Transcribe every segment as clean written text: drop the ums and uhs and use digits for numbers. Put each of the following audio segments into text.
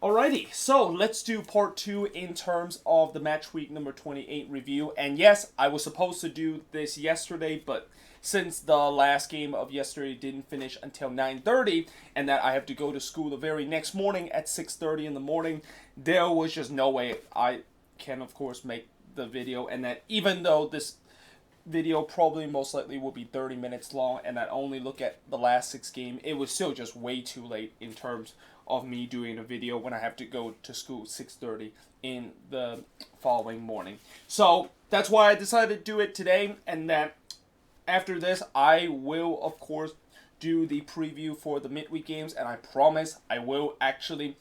Alrighty, so let's do part 2 in terms of the match week number 28 review. And yes, I was supposed to do this yesterday, but since the last game of yesterday didn't finish until 9:30, and that I have to go to school the very next morning at 6:30 in the morning, there was just no way I can, of course, make the video. And that even though this video probably most likely will be 30 minutes long and I only look at the last 6 games, it was still just way too late in terms of me doing a video when I have to go to school 6:30 in the following morning. So that's why I decided to do it today, and that after this I will of course do the preview for the midweek games, and I promise I will actually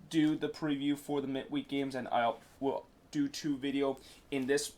do the preview for the midweek games, and I will do 2 videos in this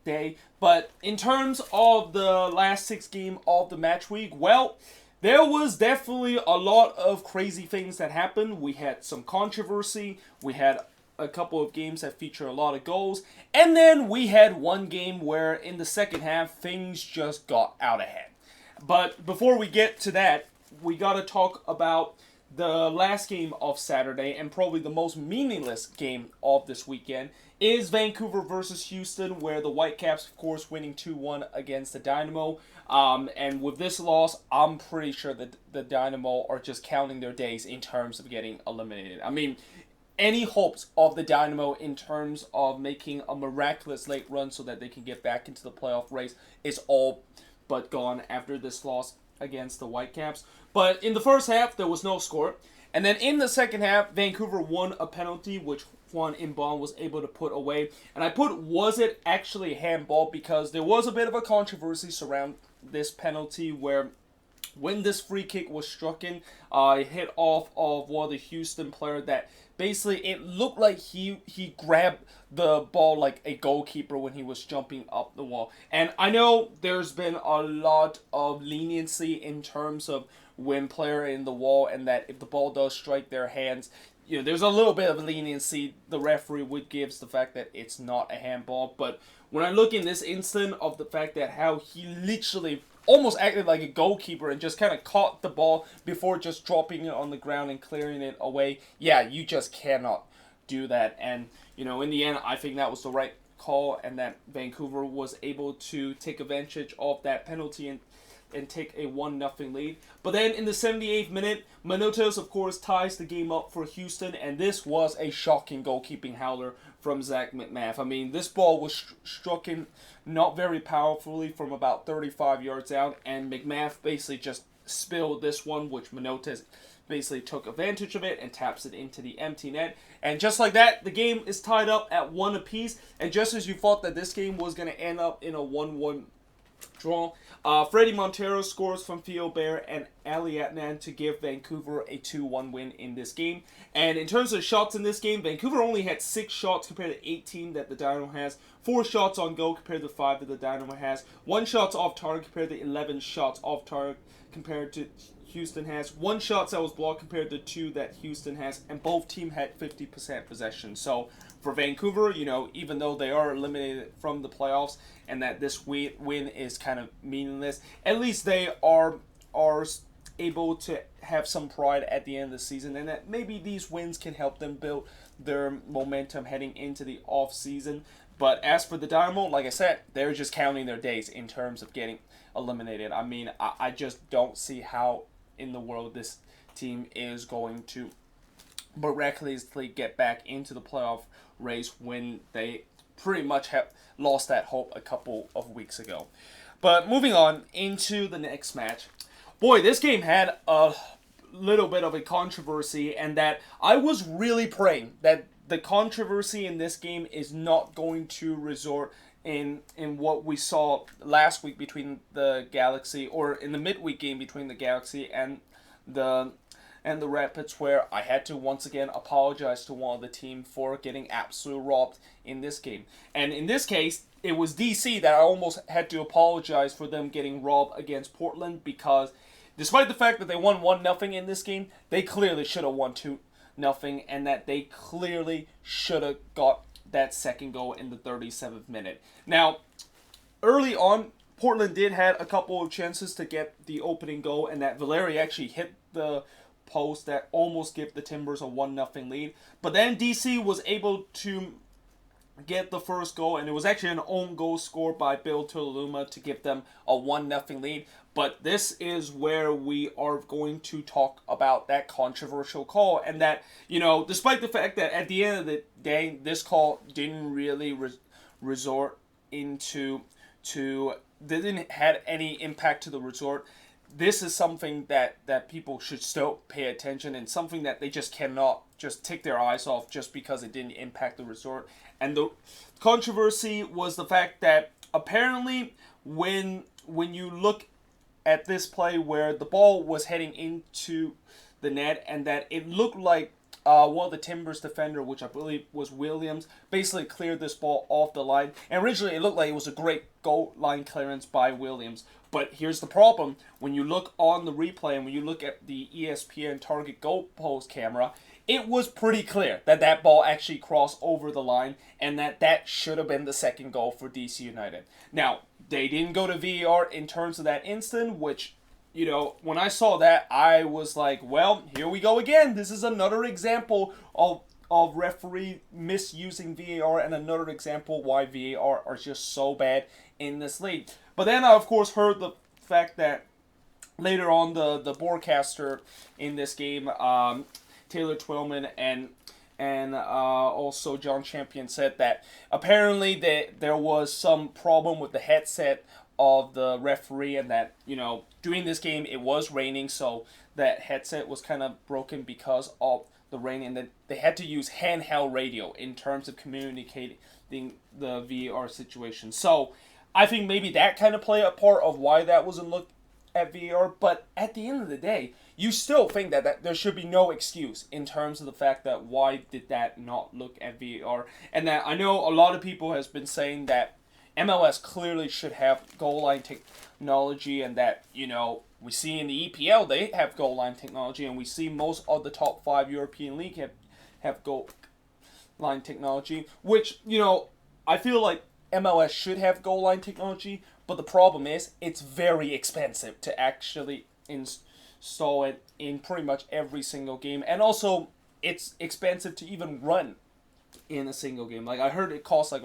day. But in terms of the last 6 games of the match week, well, there was definitely a lot of crazy things that happened. We had some controversy, we had a couple of games that feature a lot of goals, and then we had one game where in the second half things just got out of hand. But before we get to that, we gotta talk about the last game of Saturday, and probably the most meaningless game of this weekend, is Vancouver versus Houston, where the Whitecaps, of course, winning 2-1 against the Dynamo. And with this loss, I'm pretty sure that the Dynamo are just counting their days in terms of getting eliminated. I mean, any hopes of the Dynamo in terms of making a miraculous late run so that they can get back into the playoff race is all but gone after this loss against the Whitecaps. But in the first half, there was no score. And then in the second half, Vancouver won a penalty, which Juan Imbon was able to put away. And I put, was it actually handball? Because there was a bit of a controversy surrounding this penalty where when this free kick was struck in, it hit off of one of the Houston player that basically it looked like he grabbed the ball like a goalkeeper when he was jumping up the wall. And I know there's been a lot of leniency in terms of when player in the wall, and that if the ball does strike their hands, you know, there's a little bit of leniency the referee would give the fact that it's not a handball. But when I look in this instant of the fact that how he literally almost acted like a goalkeeper and just kind of caught the ball before just dropping it on the ground and clearing it away, yeah, you just cannot do that. And, you know, in the end, I think that was the right call, and that Vancouver was able to take advantage of that penalty and take a 1-0 lead. But then in the 78th minute, Manotas, of course, ties the game up for Houston, and this was a shocking goalkeeping howler from Zach McMath. I mean, this ball was struck in not very powerfully from about 35 yards out, and McMath basically just spilled this one, which Manotas basically took advantage of it and taps it into the empty net. And just like that, the game is tied up at 1 apiece, and just as you thought that this game was going to end up in a 1-1 draw, Freddie Montero scores from Theo Bair and Ali Atnan to give Vancouver a 2-1 win in this game. And in terms of shots in this game, Vancouver only had 6 shots compared to 18 that the Dynamo has, 4 shots on goal compared to 5 that the Dynamo has, 1 shots off target compared to 11 shots off target compared to Houston has, 1 shot that was blocked compared to 2 that Houston has, and both teams had 50% possession. So for Vancouver, you know, even though they are eliminated from the playoffs and that this win is kind of meaningless, at least they are able to have some pride at the end of the season, and that maybe these wins can help them build their momentum heading into the off season. But as for the Dynamo, like I said, they're just counting their days in terms of getting eliminated. I mean, I just don't see how in the world this team is going to miraculously get back into the playoff race when they pretty much have lost that hope a couple of weeks ago. But moving on into the next match. Boy, this game had a little bit of a controversy, and that I was really praying that the controversy in this game is not going to resort in what we saw last week between the Galaxy, or in the midweek game between the Galaxy and the Rapids, where I had to once again apologize to one of the team for getting absolutely robbed in this game. And in this case, it was DC that I almost had to apologize for them getting robbed against Portland, because despite the fact that they won 1-0 in this game, they clearly should have won 2-0, and that they clearly should have got that second goal in the 37th minute. Now, early on, Portland did have a couple of chances to get the opening goal, and that Valeri actually hit the post that almost gave the Timbers a 1-0 lead. But then DC was able to get the first goal, and it was actually an own goal scored by Bill Tulaluma to give them a 1-0 lead. But this is where we are going to talk about that controversial call, and that, despite the fact that at the end of the day, this call didn't really resort into didn't had any impact to the resort. This is something that people should still pay attention, and something that they just cannot just take their eyes off just because it didn't impact the resort. And the controversy was the fact that apparently when you look at this play where the ball was heading into the net, and that it looked like one of the Timbers defender, which I believe was Williams, basically cleared this ball off the line. And originally it looked like it was a great goal line clearance by Williams. But here's the problem. When you look on the replay and when you look at the ESPN target goal post camera, it was pretty clear that that ball actually crossed over the line, and that should have been the second goal for DC United. Now, they didn't go to VAR in terms of that instant, which, when I saw that, I was like, well, here we go again. This is another example of referee misusing VAR, and another example why VAR are just so bad in this league. But then I, of course, heard the fact that later on the broadcaster in this game, Taylor Twellman and also John Champion, said that apparently there was some problem with the headset of the referee, and that, during this game it was raining, so that headset was kind of broken because of the rain, and that they had to use handheld radio in terms of communicating the VAR situation. So I think maybe that kind of played a part of why that wasn't looked at VAR, but at the end of the day, you still think that there should be no excuse in terms of the fact that why did that not look at VAR. And that I know a lot of people has been saying that MLS clearly should have goal line technology, and that, we see in the EPL they have goal line technology, and we see most of the top 5 European league have goal line technology, which, I feel like MLS should have goal line technology, but the problem is it's very expensive to actually install it in pretty much every single game, and also it's expensive to even run in a single game. Like, I heard it costs like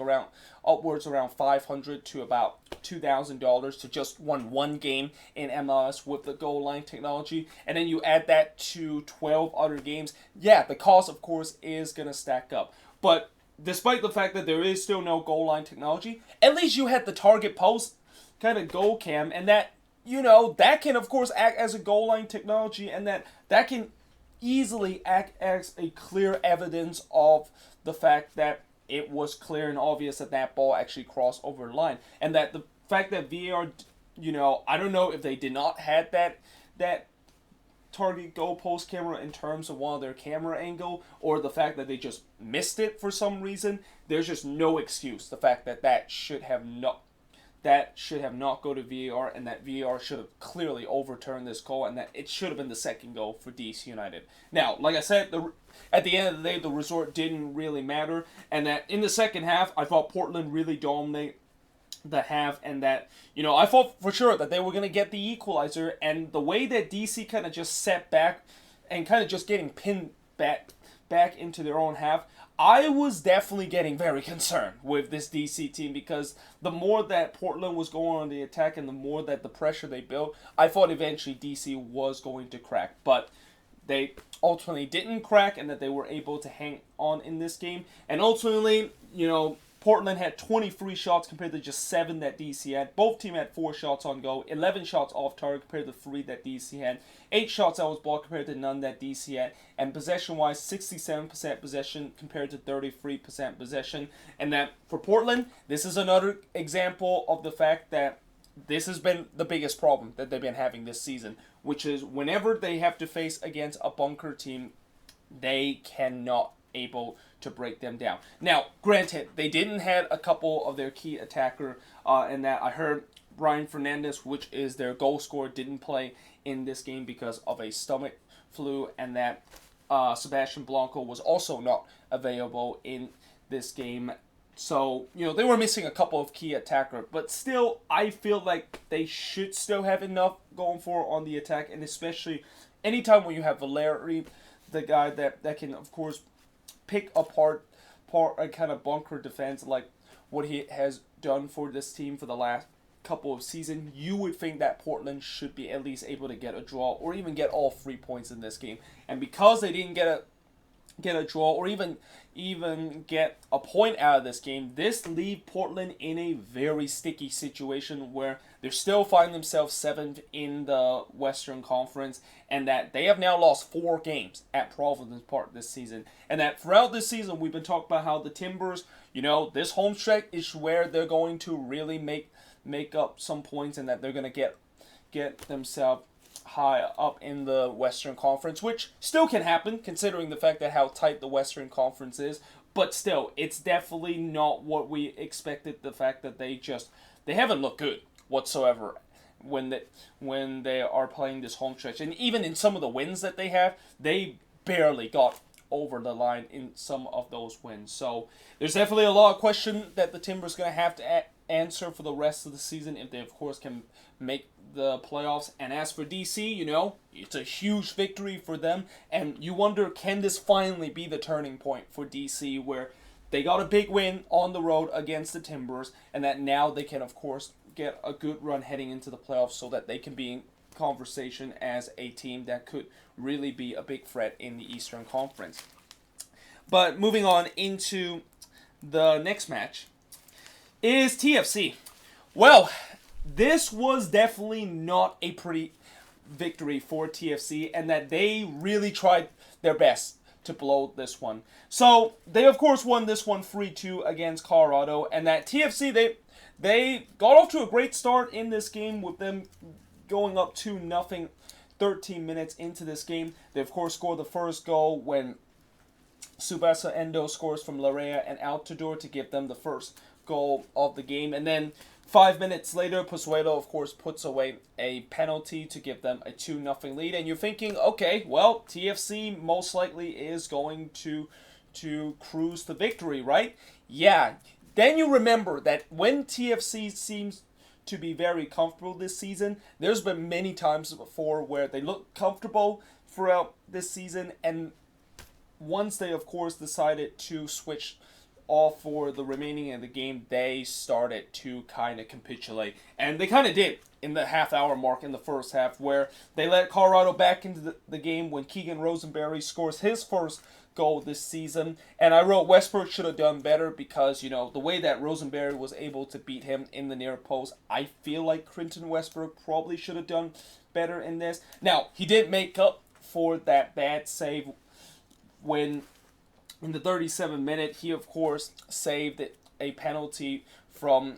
upwards around $500 to about $2,000 to just run one game in MLS with the goal line technology, and then you add that to 12 other games. Yeah, the cost, of course, is going to stack up. But despite the fact that there is still no goal line technology, at least you had the target post kind of goal cam, and that, that can, of course, act as a goal line technology, and that can easily act as a clear evidence of the fact that it was clear and obvious that that ball actually crossed over the line. And that the fact that VAR, I don't know if they did not have that target goal post camera in terms of one of their camera angle, or the fact that they just missed it for some reason. There's just no excuse. The fact that should have not go to VAR, and that VAR should have clearly overturned this goal, and that it should have been the second goal for DC United. Now, like I said, at the end of the day, the result didn't really matter, and that in the second half, I thought Portland really dominated the half, and that, I thought for sure that they were going to get the equalizer, and the way that DC kind of just set back and kind of just getting pinned back into their own half, I was definitely getting very concerned with this DC team, because the more that Portland was going on the attack and the more that the pressure they built, I thought eventually DC was going to crack. But they ultimately didn't crack, and that they were able to hang on in this game. And ultimately, Portland had 23 shots compared to just 7 that DC had. Both teams had 4 shots on goal, 11 shots off target compared to 3 that DC had, 8 shots that was blocked compared to none that DC had, and possession-wise, 67% possession compared to 33% possession. And that for Portland, this is another example of the fact that this has been the biggest problem that they've been having this season, which is whenever they have to face against a bunker team, they cannot able to break them down. Now, granted, they didn't have a couple of their key attacker, and that I heard Brian Fernandez, which is their goal scorer, didn't play in this game because of a stomach flu, and that Sebastian Blanco was also not available in this game. So, they were missing a couple of key attackers, but still, I feel like they should still have enough going for on the attack, and especially anytime when you have Valeri, the guy that can, of course, pick apart a kind of bunker defense like what he has done for this team for the last couple of seasons, you would think that Portland should be at least able to get a draw or even get all 3 points in this game. And because they didn't get a draw or even get a point out of this game, this leaves Portland in a very sticky situation where they still find themselves 7th in the Western Conference, and that they have now lost 4 games at Providence Park this season. And that throughout this season, we've been talking about how the Timbers, this home stretch is where they're going to really make up some points, and that they're going to get themselves high up in the Western Conference, which still can happen considering the fact that how tight the Western Conference is. But still, it's definitely not what we expected. The fact that they haven't looked good whatsoever when they are playing this home stretch, and even in some of the wins that they have, they barely got over the line in some of those wins. So there's definitely a lot of question that the Timbers going to have to answer for the rest of the season if they, of course, can make the playoffs. And as for DC, it's a huge victory for them, and you wonder, can this finally be the turning point for DC where they got a big win on the road against the Timbers, and that now they can, of course, get a good run heading into the playoffs so that they can be in conversation as a team that could really be a big threat in the Eastern Conference. But moving on into the next match is TFC. Well, this was definitely not a pretty victory for TFC, and that they really tried their best to blow this one. So they, of course, won this one 3-2 against Colorado, and that TFC, they got off to a great start in this game with them going up 2-0 13 minutes into this game. They, of course, scored the first goal when Subasa Endo scores from Larea and Altidore to give them the first goal of the game. And then 5 minutes later, Pozuelo, of course, puts away a penalty to give them a 2-0 lead. And you're thinking, okay, well, TFC most likely is going to cruise to victory, right? Yeah. Then you remember that when TFC seems to be very comfortable this season, there's been many times before where they look comfortable throughout this season, and once they, of course, decided to switch off for the remaining of the game, they started to kind of capitulate. And they kind of did in the half-hour mark in the first half, where they let Colorado back into the game when Keegan Rosenberry scores his first goal this season. And I wrote Westbrook should have done better because, the way that Rosenberry was able to beat him in the near post, I feel like Clinton Westbrook probably should have done better in this. Now, he did make up for that bad save when in the 37th minute, he, of course, saved a penalty from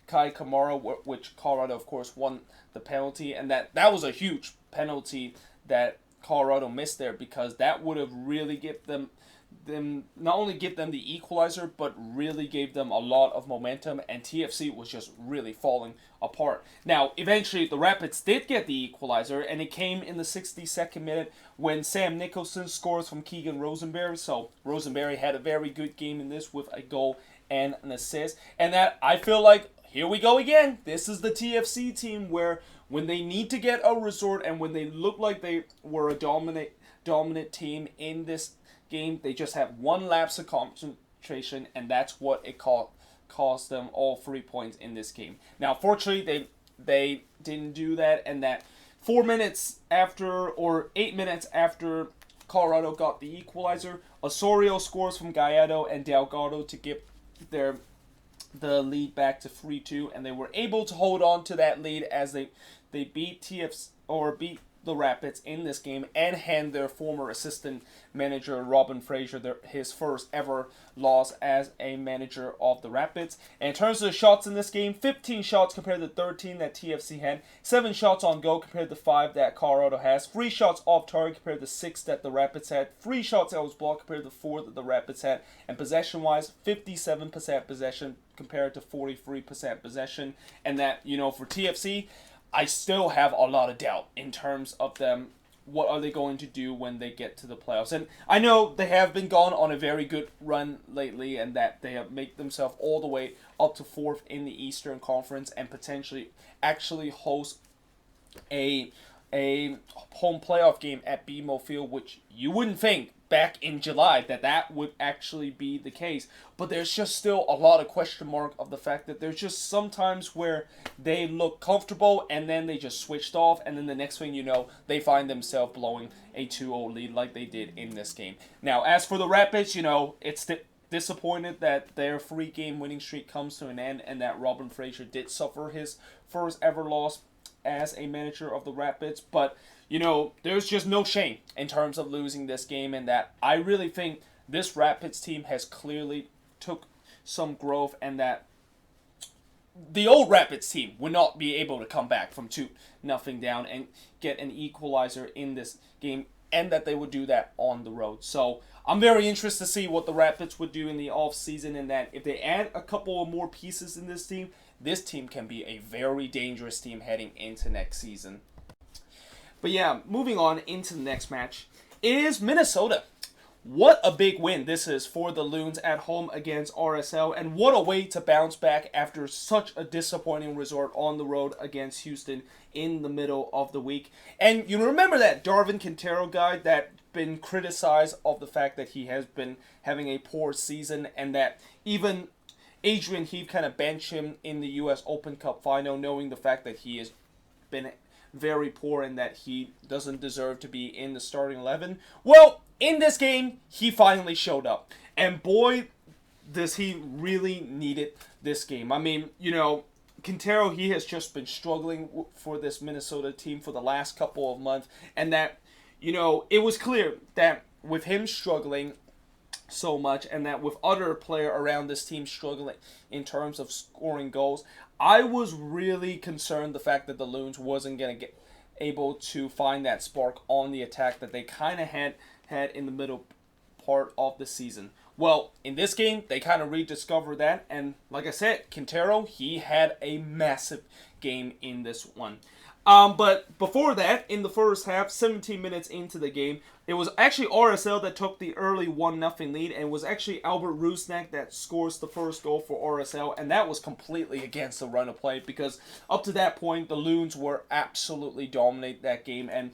Kai Kamara, which Colorado, of course, won the penalty. And that was a huge penalty that Colorado missed there, because that would have really given them not only give them the equalizer, but really gave them a lot of momentum, and TFC was just really falling apart. Now, eventually, the Rapids did get the equalizer, and it came in the 62nd minute when Sam Nicholson scores from Keegan Rosenberry. So Rosenberry had a very good game in this with a goal and an assist, and that, I feel like, here we go again. This is the TFC team where when they need to get a result and when they look like they were a dominant team in this game, they just have one lapse of concentration, and that's what it cost them all 3 points in this game. Now, fortunately, they didn't do that, and that 8 minutes after Colorado got the equalizer, Osorio scores from Gallardo and Delgado to give the lead back to 3-2, and they were able to hold on to that lead as they beat the Rapids in this game and hand their former assistant manager Robin Fraser his first ever loss as a manager of the Rapids. And in terms of the shots in this game, 15 shots compared to 13 that TFC had, 7 shots on goal compared to 5 that Colorado has, 3 shots off target compared to 6 that the Rapids had, 3 shots that was blocked compared to 4 that the Rapids had, and possession-wise, 57% possession compared to 43% possession. And that, for TFC, I still have a lot of doubt in terms of them. What are they going to do when they get to the playoffs? And I know they have been gone on a very good run lately, and that they have made themselves all the way up to 4th in the Eastern Conference and potentially actually host a a home playoff game at BMO Field, which you wouldn't think back in July that would actually be the case. But there's just still a lot of question mark of the fact that there's just sometimes where they look comfortable and then they just switched off, and then the next thing you know, they find themselves blowing a 2-0 lead like they did in this game. Now, as for the Rapids, it's disappointed that their 3-game winning streak comes to an end and that Robin Fraser did suffer his first ever loss as a manager of the Rapids, but there's just no shame in terms of losing this game, and that I really think this Rapids team has clearly took some growth, and that the old Rapids team would not be able to come back from 2-0 down and get an equalizer in this game, and that they would do that on the road. So I'm very interested to see what the Rapids would do in the offseason, and that if they add a couple of more pieces in this team can be a very dangerous team heading into next season. But yeah, moving on into the next match is Minnesota. What a big win this is for the Loons at home against RSL, and what a way to bounce back after such a disappointing result on the road against Houston in the middle of the week. And you remember that Darwin Quintero guy that been criticized of the fact that he has been having a poor season, and that even Adrian Heath kind of benched him in the U.S. Open Cup final, knowing the fact that he has been very poor and that he doesn't deserve to be in the starting 11. Well, in this game, he finally showed up. And boy, does he really needed this game. I mean, Quintero, he has just been struggling for this Minnesota team for the last couple of months. And that, it was clear that with him struggling so much, and that with other player around this team struggling in terms of scoring goals, I was really concerned the fact that the Loons wasn't going to get able to find that spark on the attack that they kind of had in the middle part of the season. Well, in this game, they kind of rediscovered that, and like I said, Quintero, he had a massive game in this one. But before that, in the first half, 17 minutes into the game, it was actually RSL that took the early 1-0 lead, and it was actually Albert Rusnak that scores the first goal for RSL, and that was completely against the run of play, because up to that point, the Loons were absolutely dominating that game, and,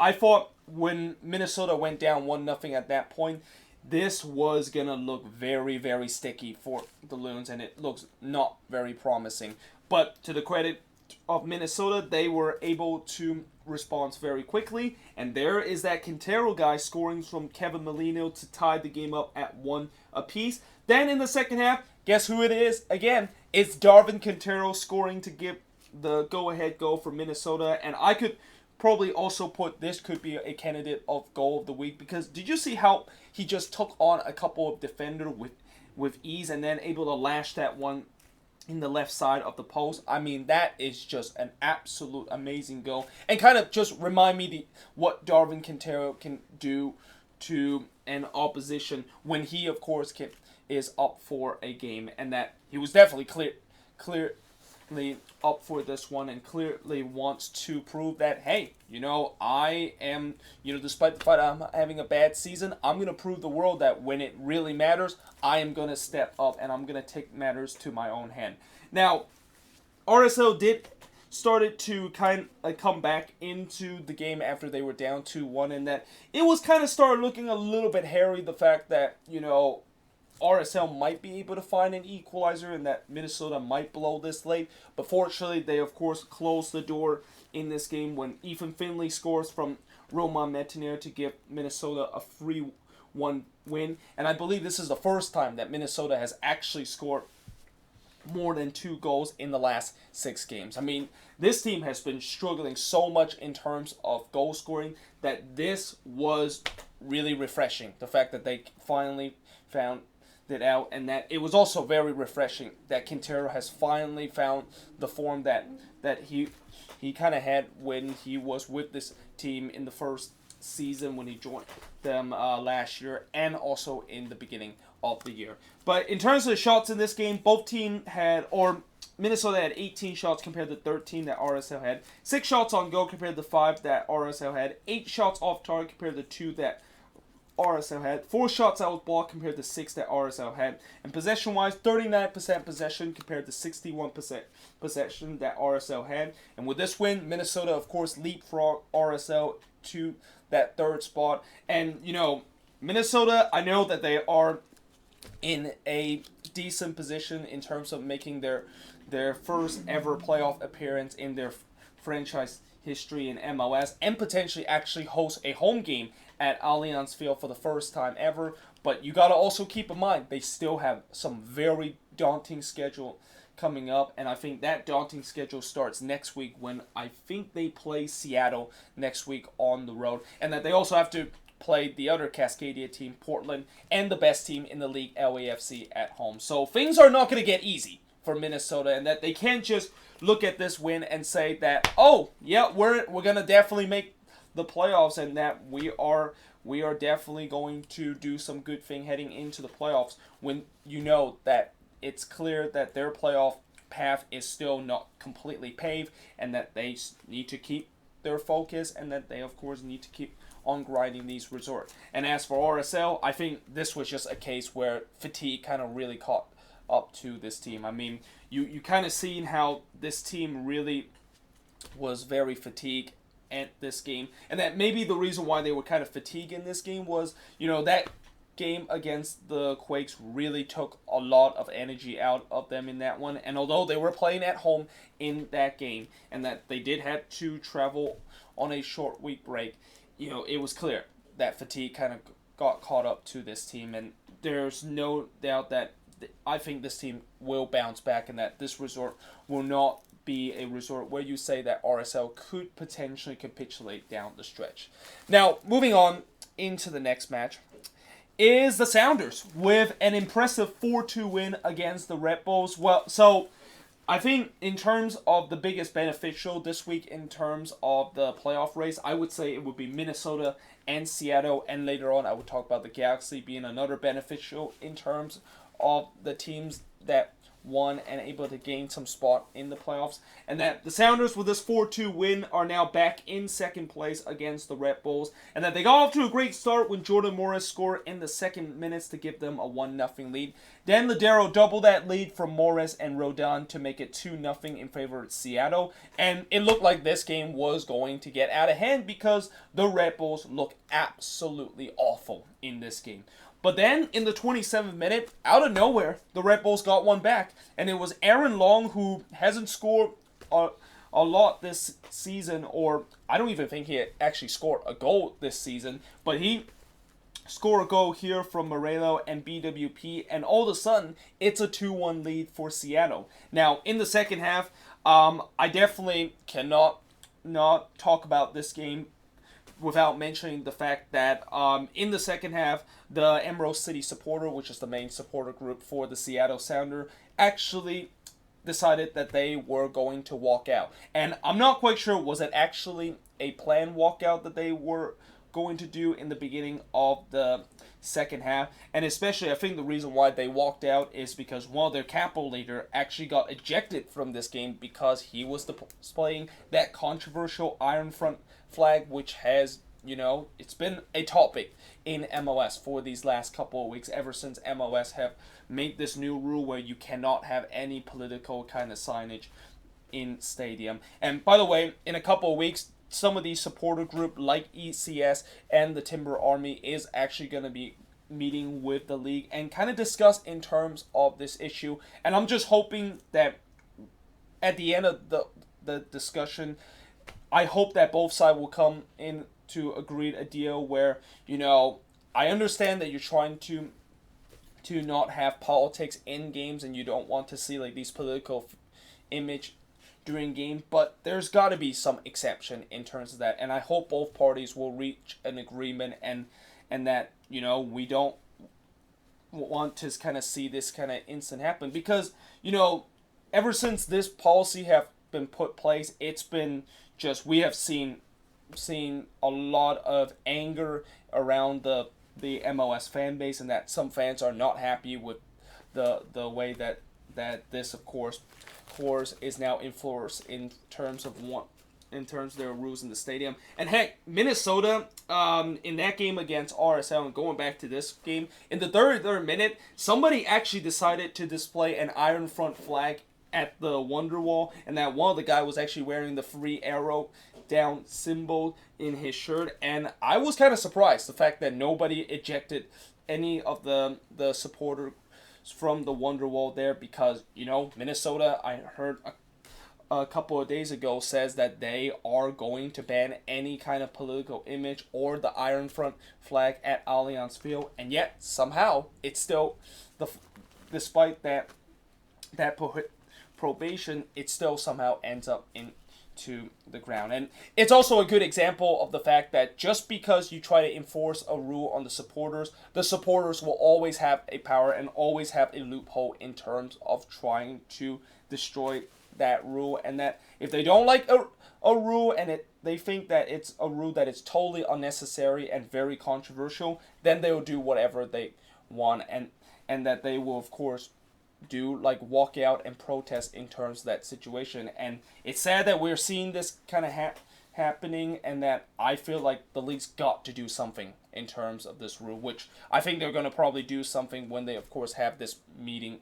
I thought when Minnesota went down 1-0 at that point, this was going to look very, very sticky for the Loons, and it looks not very promising. But to the credit of Minnesota, they were able to respond very quickly, and there is that Quintero guy scoring from Kevin Molino to tie the game up at 1 apiece. Then in the second half, guess who it is? Again, it's Darwin Quintero scoring to give the go-ahead goal for Minnesota, and I could probably also put this could be a candidate of goal of the week, because did you see how he just took on a couple of defenders with ease and then able to lash that one in the left side of the post? I mean, that is just an absolute amazing goal, and kind of just remind me what Darwin Quintero can do to an opposition when he, of course, is up for a game, and that he was definitely clearly up for this one, and clearly wants to prove that, hey, I am, despite the fact I'm having a bad season, I'm going to prove the world that when it really matters, I am going to step up and I'm going to take matters to my own hand. Now, RSL did started to kind of come back into the game after they were down 2-1, and that it was kind of started looking a little bit hairy, the fact that, RSL might be able to find an equalizer and that Minnesota might blow this late. But fortunately, they, of course, closed the door in this game when Ethan Finley scores from Roman Metanir to give Minnesota a 3-1 win. And I believe this is the first time that Minnesota has actually scored more than 2 goals in the last 6 games. I mean, this team has been struggling so much in terms of goal scoring that this was really refreshing. The fact that they finally found it out, and that it was also very refreshing that Quintero has finally found the form that he kind of had when he was with this team in the first season when he joined them last year, and also in the beginning of the year. But in terms of the shots in this game, both teams had, or Minnesota had 18 shots compared to 13 that RSL had, 6 shots on goal compared to 5 that RSL had, 8 shots off target compared to 2 that RSL had. 4 shots out ball compared to 6 that RSL had. And possession-wise, 39% possession compared to 61% possession that RSL had. And with this win, Minnesota, of course, leapfrogged RSL to that 3rd spot. And, you know, Minnesota, I know that they are in a decent position in terms of making their first ever playoff appearance in their franchise history in MLS, and potentially actually host a home game at Allianz Field for the first time ever. But you got to also keep in mind, they still have some very daunting schedule coming up, and I think that daunting schedule starts next week when I think they play Seattle next week on the road, and that they also have to play the other Cascadia team, Portland, and the best team in the league, LAFC, at home. So things are not going to get easy for Minnesota, and that they can't just look at this win and say that, oh, yeah, we're going to definitely make the playoffs, and that we are definitely going to do some good thing heading into the playoffs, when you know that it's clear that their playoff path is still not completely paved, and that they need to keep their focus, and that they, of course, need to keep on grinding these results. And as for RSL, I think this was just a case where fatigue kind of really caught up to this team. I mean, you kind of seen how this team really was very fatigued at this game, and that maybe the reason why they were kind of fatigued in this game was, you know, that game against the Quakes really took a lot of energy out of them in that one. And although they were playing at home in that game, and that they did have to travel on a short week break, you know, it was clear that fatigue kind of got caught up to this team. And there's no doubt that I think this team will bounce back, and that this resort will not be a resort where you say that RSL could potentially capitulate down the stretch. Now, moving on into the next match is the Sounders with an impressive 4-2 win against the Red Bulls. Well, so I think in terms of the biggest beneficial this week in terms of the playoff race, I would say it would be Minnesota and Seattle, and later on I would talk about the Galaxy being another beneficial in terms of the teams that won and able to gain some spot in the playoffs. And that the Sounders with this 4-2 win are now back in 2nd place against the Red Bulls, and that they got off to a great start when Jordan Morris scored in the 2nd minutes to give them a 1-0 lead. Dan Ladero doubled that lead from Morris and Rodon to make it 2-0 in favor of Seattle, and it looked like this game was going to get out of hand because the Red Bulls look absolutely awful in this game. But then, in the 27th minute, out of nowhere, the Red Bulls got one back. And it was Aaron Long, who hasn't scored a lot this season, or I don't even think he actually scored a goal this season. But he scored a goal here from Morello and BWP, and all of a sudden, it's a 2-1 lead for Seattle. Now, in the second half, I definitely cannot not talk about this game without mentioning the fact that in the second half, the Emerald City supporter, which is the main supporter group for the Seattle Sounder, actually decided that they were going to walk out. And I'm not quite sure, was it actually a planned walkout that they were going to do in the beginning of the second half? And especially, I think the reason why they walked out is because one of their capital leader actually got ejected from this game because he was displaying that controversial Iron Front flag, which has, you know, it's been a topic in MLS for these last couple of weeks, ever since MLS have made this new rule where you cannot have any political kind of signage in stadium. And by the way, in a couple of weeks, some of these supporter group like ECS and the Timber Army is actually going to be meeting with the league and kind of discuss in terms of this issue. And I'm just hoping that at the end of the discussion, I hope that both sides will come in to agreed a deal where, you know, I understand that you're trying to not have politics in games and you don't want to see like these political image during game, but there's got to be some exception in terms of that, and I hope both parties will reach an agreement and that, you know, we don't want to kind of see this kind of incident happen, because, you know, ever since this policy have been put place, it's been just, we have seen a lot of anger around the MLS fan base, and that some fans are not happy with the way that this, of course is now enforced in terms of in terms of their rules in the stadium. And heck, Minnesota, in that game against RSL, and going back to this game, in the 33rd minute, somebody actually decided to display an iron front flag at the Wonderwall, and that one of the guy was actually wearing the free arrow down symbol in his shirt. And I was kind of surprised the fact that nobody ejected any of the supporters from the Wonderwall there, because, you know, Minnesota, I heard a couple of days ago, says that they are going to ban any kind of political image or the iron front flag at Allianz Field, and yet somehow it's still, despite that probation, it still somehow ends up into the ground. And it's also a good example of the fact that just because you try to enforce a rule on the supporters will always have a power and always have a loophole in terms of trying to destroy that rule. And that if they don't like a rule and they think that it's a rule that is totally unnecessary and very controversial, then they will do whatever they want, and that they will, of course, do like walk out and protest in terms of that situation. And it's sad that we're seeing this kind of happening, and that I feel like the league's got to do something in terms of this rule, which I think they're going to probably do something when they, of course, have this meeting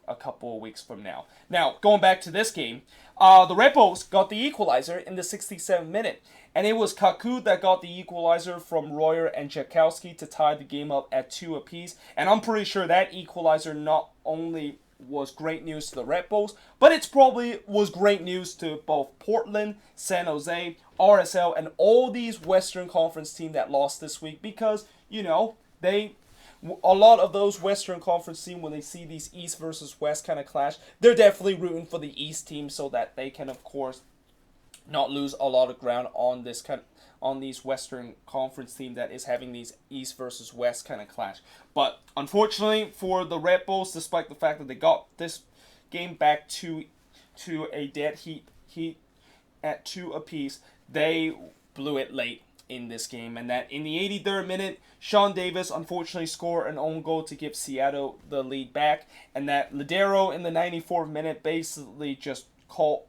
a couple of weeks from now. Now, going back to this game, the Red Bulls got the equalizer in the 67th minute, and it was Kaku that got the equalizer from Royer and Jakowski to tie the game up at 2 apiece. And I'm pretty sure that equalizer not only was great news to the Red Bulls, but it's probably was great news to both Portland, San Jose, RSL, and all these Western Conference teams that lost this week, because, you know, a lot of those Western Conference teams, when they see these East versus West kind of clash, they're definitely rooting for the East team so that they can, of course, not lose a lot of ground on these Western Conference team that is having these East versus West kind of clash. But unfortunately for the Red Bulls, despite the fact that they got this game back to a dead heat at 2 apiece, they blew it late in this game. And that in the 83rd minute, Sean Davis unfortunately scored an own goal to give Seattle the lead back, and that Ladero in the 94th minute basically just call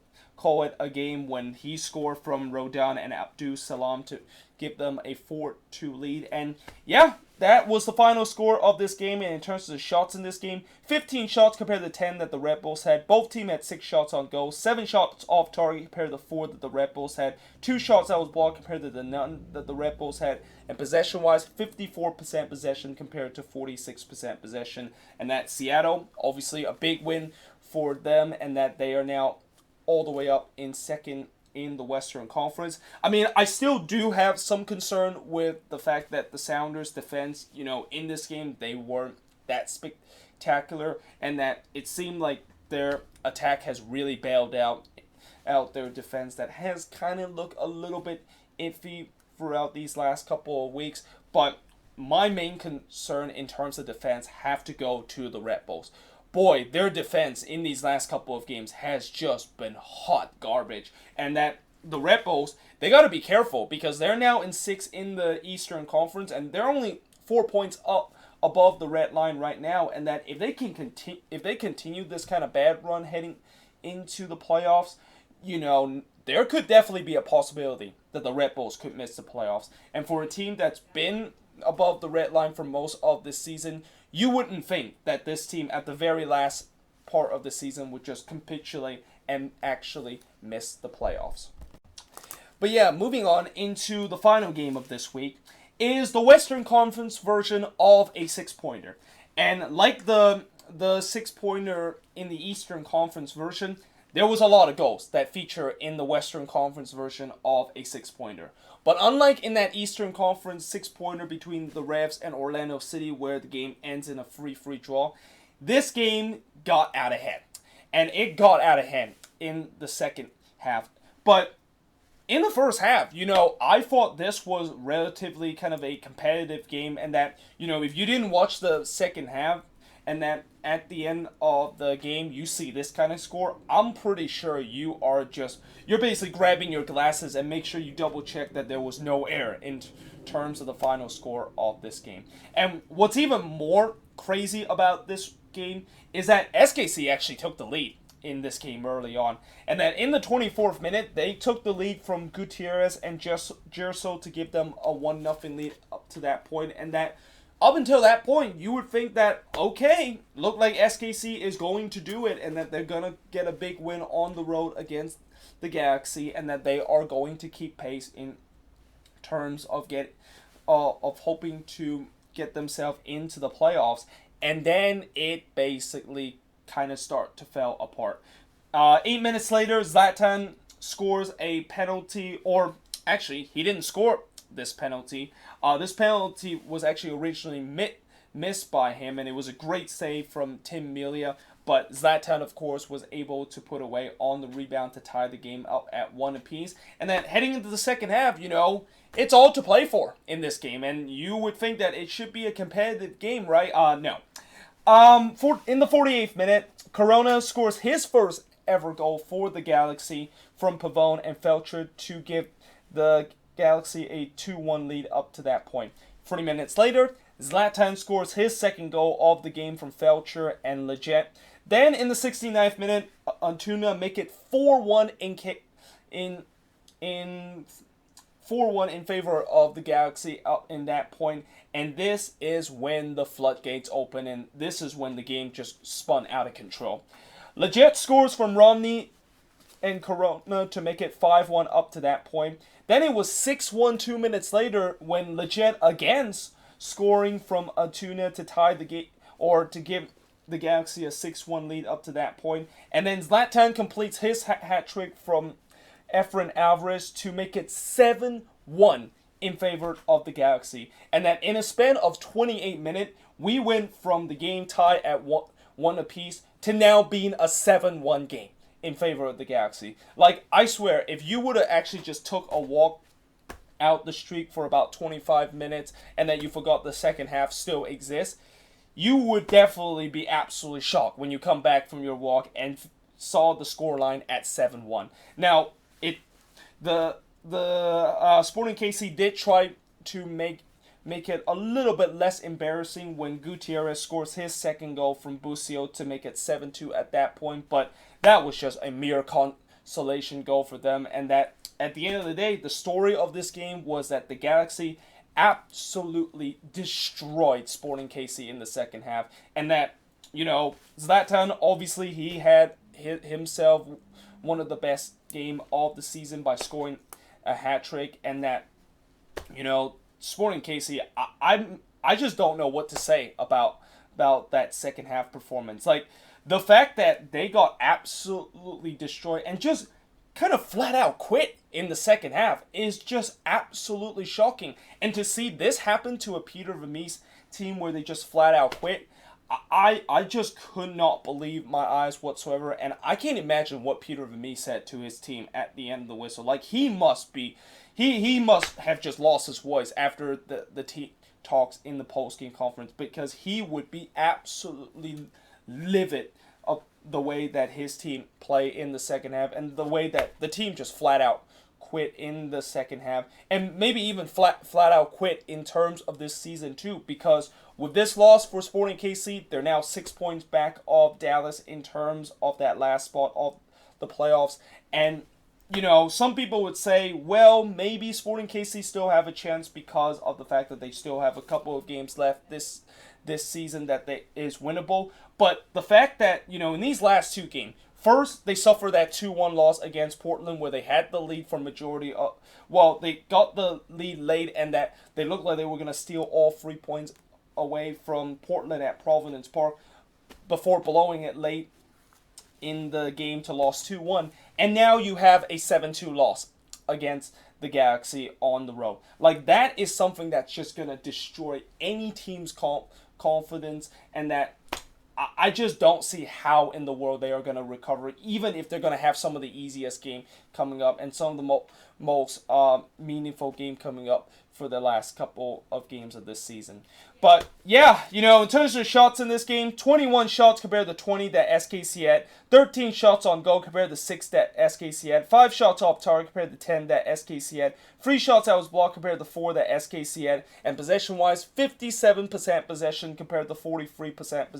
it a game when he scored from Rodon and Abdul Salam to give them a 4-2 lead. And yeah, that was the final score of this game. And in terms of the shots in this game, 15 shots compared to 10 that the Red Bulls had. Both teams had 6 shots on goal, 7 shots off target compared to the 4 that the Red Bulls had, 2 shots that was blocked compared to the none that the Red Bulls had. And possession-wise, 54% possession compared to 46% possession. And that Seattle, obviously a big win for them, and that they are now all the way up in second in the Western Conference. I mean, I still do have some concern with the fact that the Sounders' defense, you know, in this game, they weren't that spectacular, and that it seemed like their attack has really bailed out their defense that has kind of looked a little bit iffy throughout these last couple of weeks. But my main concern in terms of defense have to go to the Red Bulls. Boy, their defense in these last couple of games has just been hot garbage. And that the Red Bulls, they got to be careful, because they're now in 6th in the Eastern Conference, and they're only 4 points up above the red line right now. And that if they continue this kind of bad run heading into the playoffs, you know, there could definitely be a possibility that the Red Bulls could miss the playoffs. And for a team that's been above the red line for most of this season, you wouldn't think that this team at the very last part of the season would just capitulate and actually miss the playoffs. But yeah, moving on into the final game of this week is the Western Conference version of a 6-pointer. And like the 6-pointer in the Eastern Conference version, there was a lot of goals that feature in the Western Conference version of a 6-pointer. But unlike in that Eastern Conference 6-pointer between the Revs and Orlando City, where the game ends in a free draw, this game got out of hand. And it got out of hand in the second half. But in the first half, you know, I thought this was relatively kind of a competitive game, and that, you know, if you didn't watch the second half, and that at the end of the game you see this kind of score, I'm pretty sure you're basically grabbing your glasses and make sure you double check that there was no error in terms of the final score of this game. And what's even more crazy about this game is that SKC actually took the lead in this game early on. And then in the 24th minute, they took the lead from Gutierrez and Gerso to give them a 1-0 lead up to that point. And that up until that point, you would think that, okay, look like SKC is going to do it and that they're going to get a big win on the road against the Galaxy and that they are going to keep pace in terms of hoping to get themselves into the playoffs. And then it basically kind of start to fall apart. 8 minutes later, Zlatan scores a penalty, or actually, he didn't score this penalty. This penalty was actually originally missed by him, and it was a great save from Tim Melia, but Zlatan, of course, was able to put away on the rebound to tie the game up at 1 apiece. And then heading into the second half, it's all to play for in this game, and you would think that it should be a competitive game, right? No. In the 48th minute, Corona scores his first ever goal for the Galaxy from Pavone and Felcher to give the Galaxy a 2-1 lead up to that point. 40 minutes later, Zlatan scores his second goal of the game from Felcher and Leggett. Then in the 69th minute, Antuna make it 4-1 in 4-1 in favor of the Galaxy up in that point. And this is when the floodgates open, and this is when the game just spun out of control. Leggett scores from Romney and Corona to make it 5-1 up to that point. Then it was 6-1 2 minutes later when Leggett again scoring from Antuna to tie the game, or to give the Galaxy a 6-1 lead up to that point. And then Zlatan completes his hat trick from Efren Alvarez to make it 7-1 in favor of the Galaxy. And that in a span of 28 minutes, we went from the game tie at 1 apiece to now being a 7-1 game in favor of the Galaxy. Like, I swear, if you would have actually just took a walk out the streak for about 25 minutes and that you forgot the second half still exists, you would definitely be absolutely shocked when you come back from your walk and saw the scoreline at 7-1. Now, the Sporting KC did try to make it a little bit less embarrassing when Gutierrez scores his second goal from Busio to make it 7-2 at that point, but that was just a mere consolation goal for them, and that at the end of the day, the story of this game was that the Galaxy absolutely destroyed Sporting KC in the second half, and that, Zlatan, obviously he had himself one of the best game of the season by scoring a hat trick, and that, Sporting KC, I just don't know what to say about that second half performance. Like, the fact that they got absolutely destroyed and just kind of flat out quit in the second half is just absolutely shocking. And to see this happen to a Peter Vermees team where they just flat out quit, I just could not believe my eyes whatsoever. And I can't imagine what Peter Vermees said to his team at the end of the whistle. Like, he must have just lost his voice after the team talks in the post-game conference, because he would be absolutely livid of the way that his team play in the second half and the way that the team just flat out quit in the second half, and maybe even flat out quit in terms of this season too, because with this loss for Sporting KC, they're now 6 points back of Dallas in terms of that last spot of the playoffs. And some people would say, well, maybe Sporting KC still have a chance because of the fact that they still have a couple of games left this season that is winnable. But the fact that, in these last two games, first, they suffered that 2-1 loss against Portland where they had the lead for majority of... Well, they got the lead late, and that they looked like they were going to steal all 3 points away from Portland at Providence Park before blowing it late in the game to lose 2-1. And now you have a 7-2 loss against the Galaxy on the road. Like, that is something that's just going to destroy any team's confidence, and that I just don't see how in the world they are going to recover, even if they're going to have some of the easiest game coming up and some of the most meaningful game coming up for the last couple of games of this season. But yeah, in terms of shots in this game, 21 shots compared to 20 that SKC had, 13 shots on goal compared to 6 that SKC had, 5 shots off target compared to 10 that SKC had, 3 shots that was blocked compared to 4 that SKC had, and possession-wise, 57% possession compared to 43%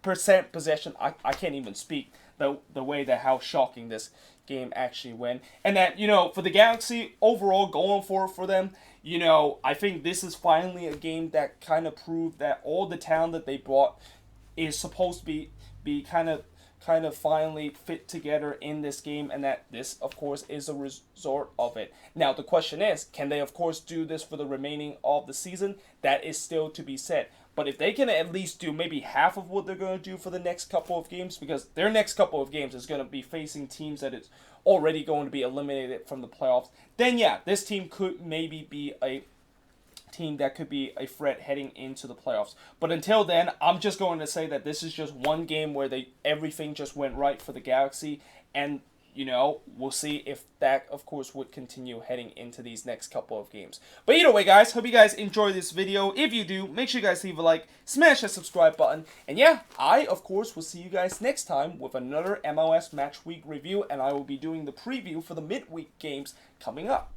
percent possession, I can't even speak the way that how shocking this game actually went. And that, for the Galaxy, overall going for them, I think this is finally a game that kind of proved that all the talent that they brought is supposed to be kind of finally fit together in this game, and that this, of course, is a result of it. Now, the question is, can they, of course, do this for the remaining of the season? That is still to be said. But if they can at least do maybe half of what they're going to do for the next couple of games, because their next couple of games is going to be facing teams that is already going to be eliminated from the playoffs, then yeah, this team could maybe be a team that could be a threat heading into the playoffs. But until then, I'm just going to say that this is just one game where everything just went right for the Galaxy, and we'll see if that, of course, would continue heading into these next couple of games. But either way, guys, hope you guys enjoy this video. If you do, make sure you guys leave a like, smash that subscribe button, and yeah, I, of course, will see you guys next time with another MLS Match Week review, and I will be doing the preview for the midweek games coming up.